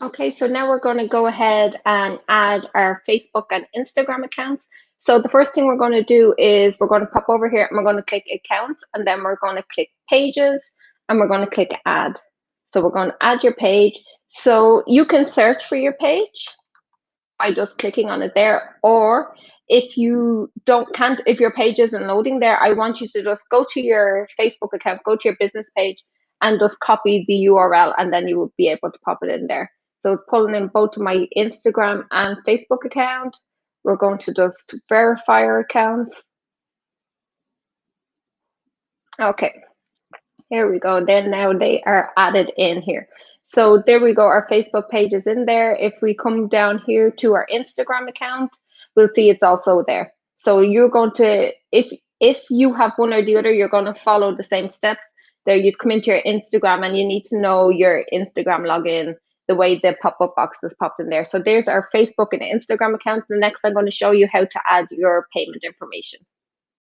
Okay, so now we're going to go ahead and add our Facebook and Instagram accounts. So the first thing we're going to do is we're going to pop over here and we're going to click accounts, and then we're going to click pages, and we're going to click add. So we're going to add your page. So you can search for your page by just clicking on it there, or if you don't can't if your page isn't loading there, I want you to just go to your Facebook account, go to your business page, and just copy the URL, and then you will be able to pop it in there. So it's pulling in both my Instagram and Facebook account. We're going to just verify our accounts. Okay, here we go. Then now they are added in here. So there we go. Our Facebook page is in there. If we come down here to our Instagram account, we'll see it's also there. So you're going to, if you have one or the other, you're going to follow the same steps. There, you'd come into your Instagram and you need to know your Instagram login, the way the pop-up box is popped in there. So there's our Facebook and Instagram account. The next I'm going to show you how to add your payment information.